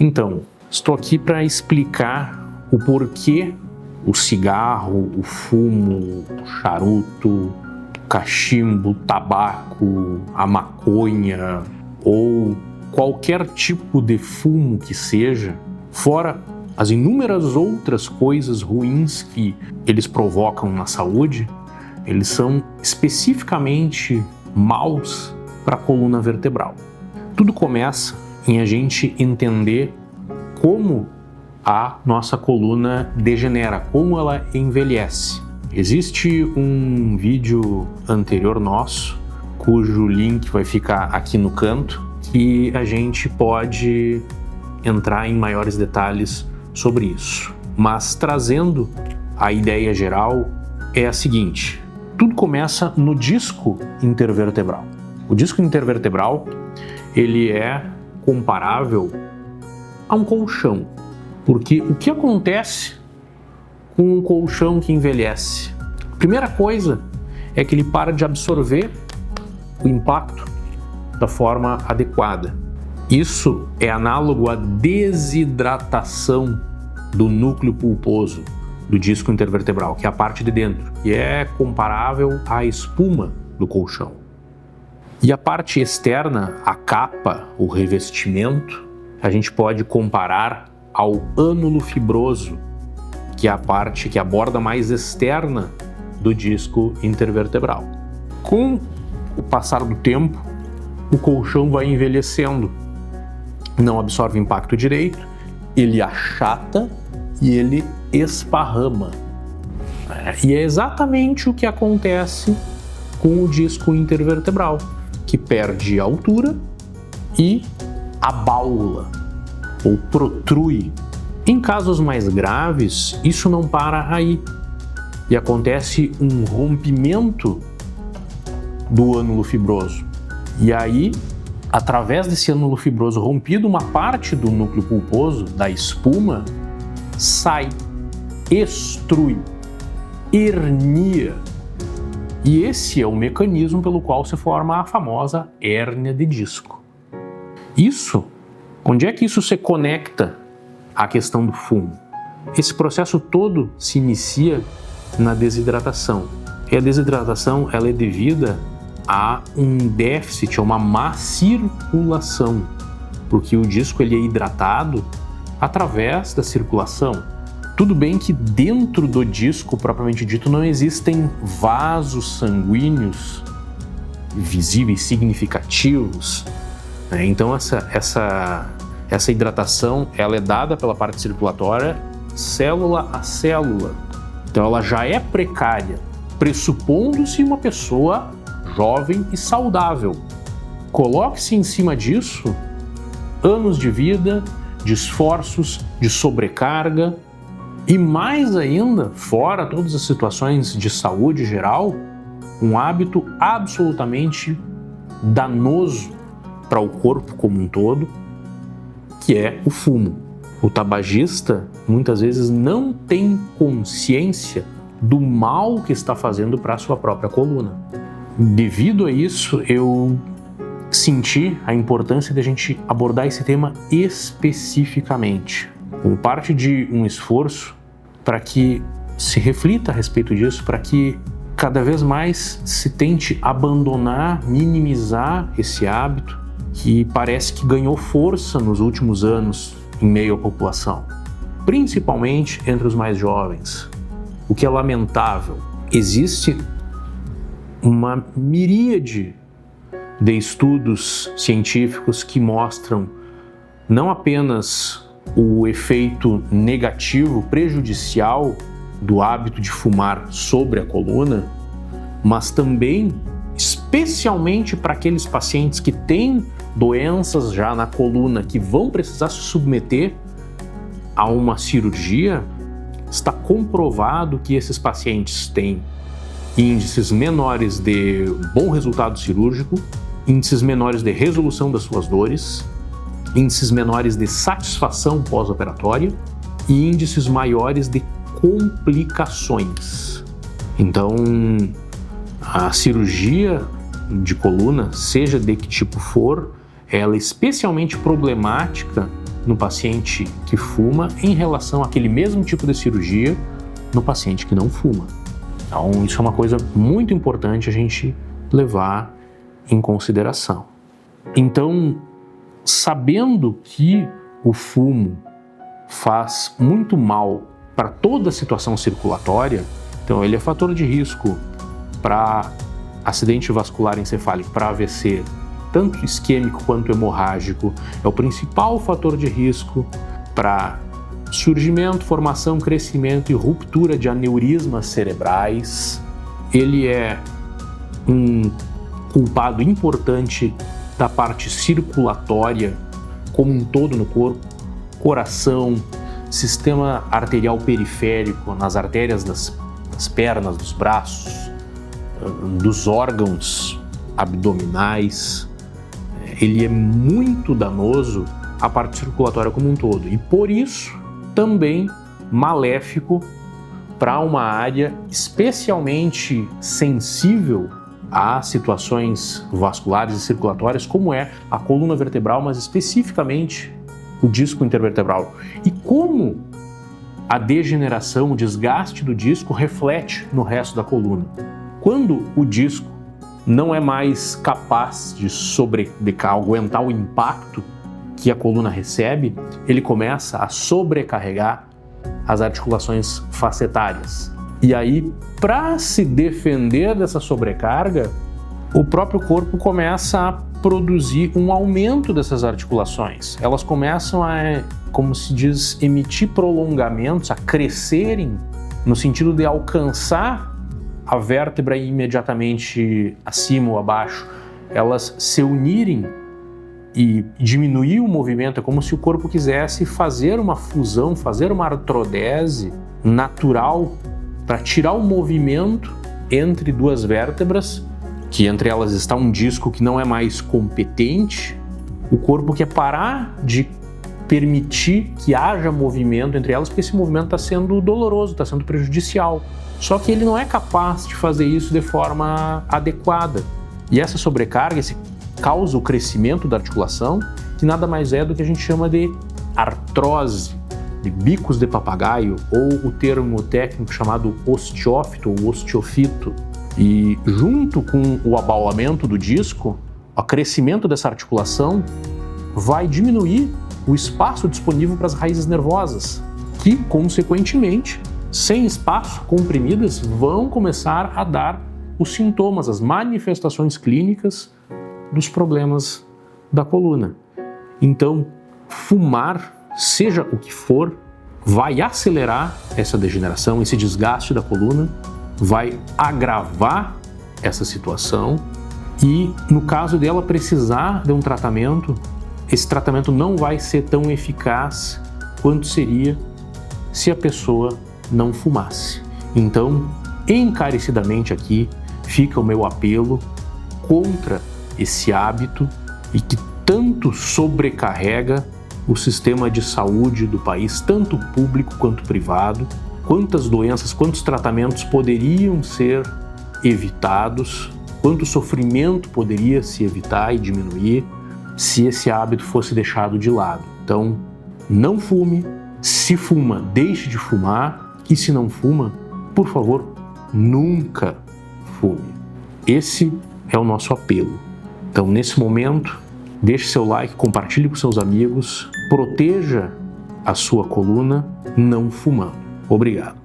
Então, estou aqui para explicar o porquê o cigarro, o fumo, o charuto, o cachimbo, o tabaco, a maconha ou qualquer tipo de fumo que seja, fora as inúmeras outras coisas ruins que eles provocam na saúde, eles são especificamente maus para a coluna vertebral. Tudo começa em a gente entender como a nossa coluna degenera, como ela envelhece. Existe um vídeo anterior nosso, cujo link vai ficar aqui no canto, que a gente pode entrar em maiores detalhes sobre isso. Mas trazendo a ideia geral, é a seguinte: tudo começa no disco intervertebral. O disco intervertebral, ele é comparável a um colchão, porque o que acontece com um colchão que envelhece? A primeira coisa é que ele para de absorver o impacto da forma adequada. Isso é análogo à desidratação do núcleo pulposo do disco intervertebral, que é a parte de dentro, e é comparável à espuma do colchão. E a parte externa, a capa, o revestimento, a gente pode comparar ao ânulo fibroso, que é a parte, que é a borda mais externa do disco intervertebral. Com o passar do tempo, o colchão vai envelhecendo, não absorve impacto direito, ele achata e ele esparrama. E é exatamente o que acontece com o disco intervertebral, que perde altura e abaula ou protrui. Em casos mais graves, isso não para aí e acontece um rompimento do ânulo fibroso. E aí, através desse ânulo fibroso rompido, uma parte do núcleo pulposo, da espuma, sai, extrui, hernia. E esse é o mecanismo pelo qual se forma a famosa hérnia de disco. Isso, onde é que isso se conecta à questão do fumo? Esse processo todo se inicia na desidratação. E a desidratação, ela é devida a um déficit, a uma má circulação, porque o disco ele é hidratado através da circulação. Tudo bem que dentro do disco, propriamente dito, não existem vasos sanguíneos visíveis, significativos, né? Então essa hidratação ela é dada pela parte circulatória célula a célula. Então ela já é precária, pressupondo-se uma pessoa jovem e saudável. Coloque-se em cima disso anos de vida, de esforços, de sobrecarga e mais ainda, fora todas as situações de saúde geral, um hábito absolutamente danoso para o corpo como um todo, que é o fumo. O tabagista muitas vezes não tem consciência do mal que está fazendo para a sua própria coluna. Devido a isso, eu senti a importância de a gente abordar esse tema especificamente, como parte de um esforço para que se reflita a respeito disso, para que cada vez mais se tente abandonar, minimizar esse hábito que parece que ganhou força nos últimos anos em meio à população, principalmente entre os mais jovens, o que é lamentável. Existe uma miríade de estudos científicos que mostram não apenas o efeito negativo, prejudicial do hábito de fumar sobre a coluna, mas também, especialmente para aqueles pacientes que têm doenças já na coluna, que vão precisar se submeter a uma cirurgia, está comprovado que esses pacientes têm índices menores de bom resultado cirúrgico, índices menores de resolução das suas dores, índices menores de satisfação pós-operatória e índices maiores de complicações. Então, a cirurgia de coluna, seja de que tipo for, ela é especialmente problemática no paciente que fuma em relação àquele mesmo tipo de cirurgia no paciente que não fuma. Então, isso é uma coisa muito importante a gente levar em consideração. Então, sabendo que o fumo faz muito mal para toda a situação circulatória, então ele é fator de risco para acidente vascular encefálico, para AVC, tanto isquêmico quanto hemorrágico, é o principal fator de risco para surgimento, formação, crescimento e ruptura de aneurismas cerebrais. Ele é um culpado importante da parte circulatória como um todo no corpo, coração, sistema arterial periférico, nas artérias das pernas, dos braços, dos órgãos abdominais. Ele é muito danoso à parte circulatória como um todo e, por isso, também maléfico para uma área especialmente sensível a situações vasculares e circulatórias, como é a coluna vertebral, mas especificamente o disco intervertebral. E como a degeneração, o desgaste do disco reflete no resto da coluna. Quando o disco não é mais capaz de aguentar o impacto que a coluna recebe, ele começa a sobrecarregar as articulações facetárias. E aí, para se defender dessa sobrecarga, o próprio corpo começa a produzir um aumento dessas articulações. Elas começam a, como se diz, emitir prolongamentos, a crescerem, no sentido de alcançar a vértebra imediatamente acima ou abaixo, elas se unirem e diminuir o movimento. É como se o corpo quisesse fazer uma fusão, fazer uma artrodese natural para tirar o movimento entre duas vértebras, que entre elas está um disco que não é mais competente. O corpo quer parar de permitir que haja movimento entre elas, porque esse movimento está sendo doloroso, está sendo prejudicial. Só que ele não é capaz de fazer isso de forma adequada. E essa sobrecarga causa o crescimento da articulação, que nada mais é do que a gente chama de artrose, de bicos de papagaio, ou o termo técnico chamado osteófito ou osteofito. E junto com o abaulamento do disco, o crescimento dessa articulação vai diminuir o espaço disponível para as raízes nervosas, que, consequentemente, sem espaço, comprimidas, vão começar a dar os sintomas, as manifestações clínicas dos problemas da coluna. Então, fumar, seja o que for, vai acelerar essa degeneração, esse desgaste da coluna, vai agravar essa situação e, no caso dela precisar de um tratamento, esse tratamento não vai ser tão eficaz quanto seria se a pessoa não fumasse. Então, encarecidamente aqui fica o meu apelo contra esse hábito e que tanto sobrecarrega o sistema de saúde do país, tanto público quanto privado. Quantas doenças, quantos tratamentos poderiam ser evitados, quanto sofrimento poderia se evitar e diminuir se esse hábito fosse deixado de lado. Então, não fume. Se fuma, deixe de fumar. E se não fuma, por favor, nunca fume. Esse é o nosso apelo. Então, nesse momento, deixe seu like, compartilhe com seus amigos, proteja a sua coluna não fumando. Obrigado.